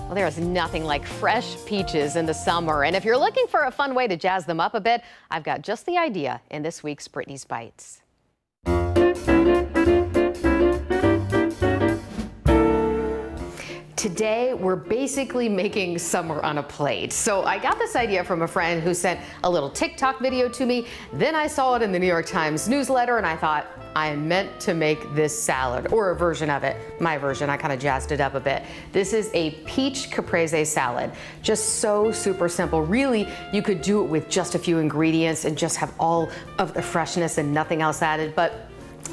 Well, there is nothing like fresh peaches in the summer. And if you're looking for a fun way to jazz them up a bit, I've got just the idea in this week's Brittany's Bites. Today, we're basically making summer on a plate. So I got this idea from a friend who sent a little TikTok video to me. Then I saw it in the New York Times newsletter and I thought, I meant to make this salad, or a version of it. My version, I kind of jazzed it up a bit. This is a peach caprese salad. Just so super simple. Really, you could do it with just a few ingredients and just have all of the freshness and nothing else added, but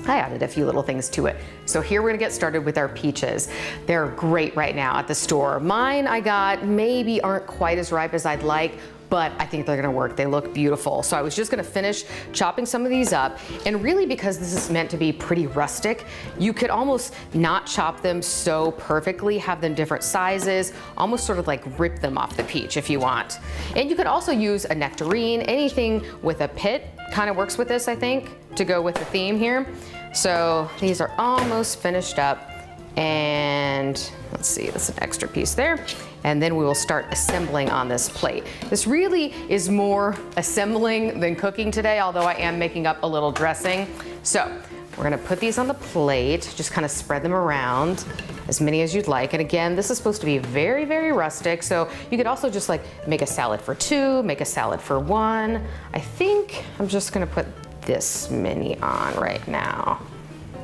I added a few little things to it. So here we're gonna get started with our peaches. They're great right now at the store. Mine I got maybe aren't quite as ripe as I'd like, but I think they're gonna work. They look beautiful. So I was just gonna finish chopping some of these up. And really, because this is meant to be pretty rustic, you could almost not chop them so perfectly, have them different sizes, almost sort of like rip them off the peach if you want. And you could also use a nectarine. Anything with a pit kind of works with this, I think, to go with the theme here. So these are almost finished up. And let's see, there's an extra piece there. And then we will start assembling on this plate. This really is more assembling than cooking today, although I am making up a little dressing. So we're gonna put these on the plate, just kind of spread them around, as many as you'd like. And again, this is supposed to be very, very rustic. So you could also just like make a salad for two, make a salad for one. I think I'm just gonna put this many on right now.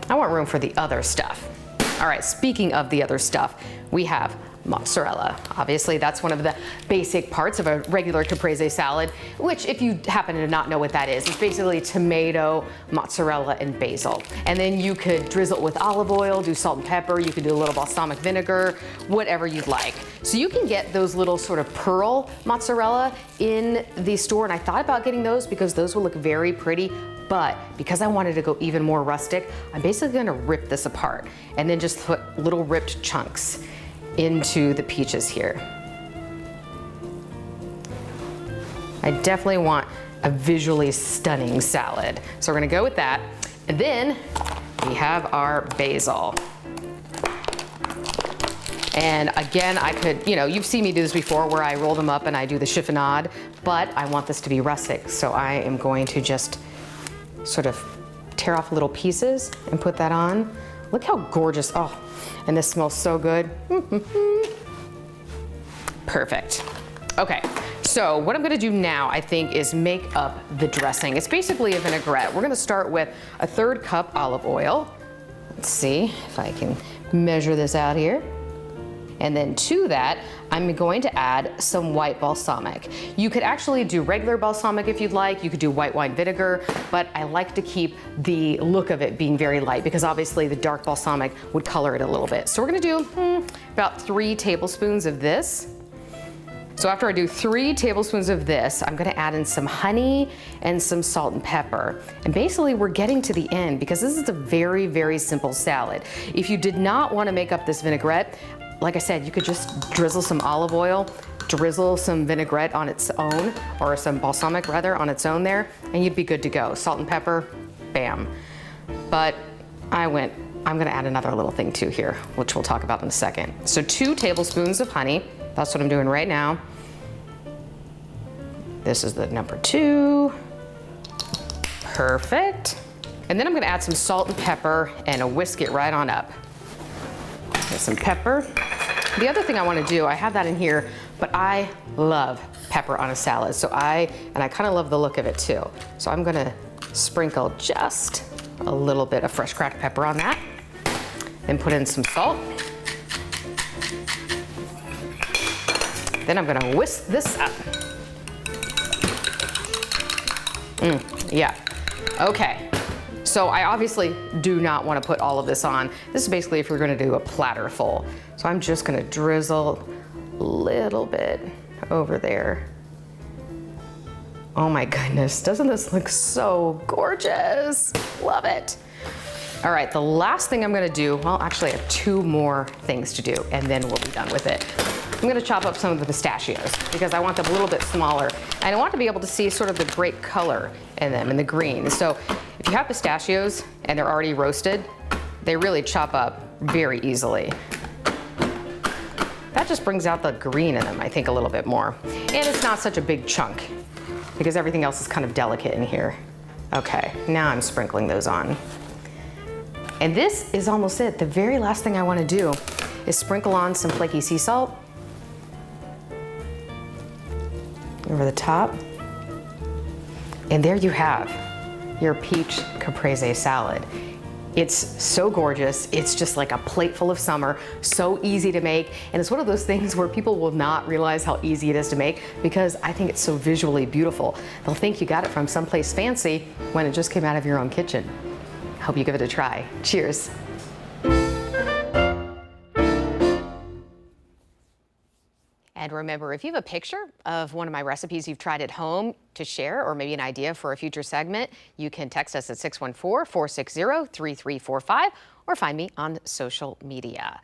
I want room for the other stuff. All right, speaking of the other stuff, we have mozzarella. Obviously, that's one of the basic parts of a regular caprese salad, which if you happen to not know what that is, it's basically tomato, mozzarella, and basil. And then you could drizzle it with olive oil, do salt and pepper, you could do a little balsamic vinegar, whatever you'd like. So you can get those little sort of pearl mozzarella in the store, and I thought about getting those because those will look very pretty. But because I wanted to go even more rustic, I'm basically gonna rip this apart and then just put little ripped chunks into the peaches here. I definitely want a visually stunning salad. So we're gonna go with that. And then we have our basil. And again, I could, you've seen me do this before where I roll them up and I do the chiffonade, but I want this to be rustic. So I am going to just sort of tear off little pieces and put that on. Look how gorgeous, oh, and this smells so good. Perfect. Okay, so what I'm gonna do now, I think, is make up the dressing. It's basically a vinaigrette. We're gonna start with a 1/3 cup olive oil. Let's see if I can measure this out here. And then to that, I'm going to add some white balsamic. You could actually do regular balsamic if you'd like. You could do white wine vinegar, but I like to keep the look of it being very light because obviously the dark balsamic would color it a little bit. So we're gonna do about 3 tablespoons of this. So after I do 3 tablespoons of this, I'm gonna add in some honey and some salt and pepper. And basically we're getting to the end because this is a very, very simple salad. If you did not wanna make up this vinaigrette, like I said, you could just drizzle some olive oil, drizzle some vinaigrette on its own, or some balsamic rather on its own there, and you'd be good to go. Salt and pepper, bam. But I'm gonna add another little thing too here, which we'll talk about in a second. So 2 tablespoons of honey, that's what I'm doing right now. This is the number 2. Perfect. And then I'm gonna add some salt and pepper and whisk it right on up. Get some pepper. The other thing I want to do, I have that in here, but I love pepper on a salad. So I kind of love the look of it too. So I'm gonna sprinkle just a little bit of fresh cracked pepper on that and put in some salt. Then I'm gonna whisk this up. Yeah, okay. So I obviously do not want to put all of this on. This is basically if we're going to do a platter full. So I'm just going to drizzle a little bit over there. Oh my goodness, doesn't this look so gorgeous? Love it. All right, the last thing I'm gonna do, well, actually I have 2 more things to do and then we'll be done with it. I'm gonna chop up some of the pistachios because I want them a little bit smaller. And I want to be able to see sort of the great color in them, in the green. So if you have pistachios and they're already roasted, they really chop up very easily. That just brings out the green in them, I think, a little bit more. And it's not such a big chunk because everything else is kind of delicate in here. Okay, now I'm sprinkling those on. And this is almost it. The very last thing I want to do is sprinkle on some flaky sea salt over the top. And there you have your peach caprese salad. It's so gorgeous. It's just like a plate full of summer, so easy to make. And it's one of those things where people will not realize how easy it is to make because I think it's so visually beautiful. They'll think you got it from someplace fancy when it just came out of your own kitchen. Hope you give it a try. Cheers. And remember, if you have a picture of one of my recipes you've tried at home to share, or maybe an idea for a future segment, you can text us at 614-460-3345 or find me on social media.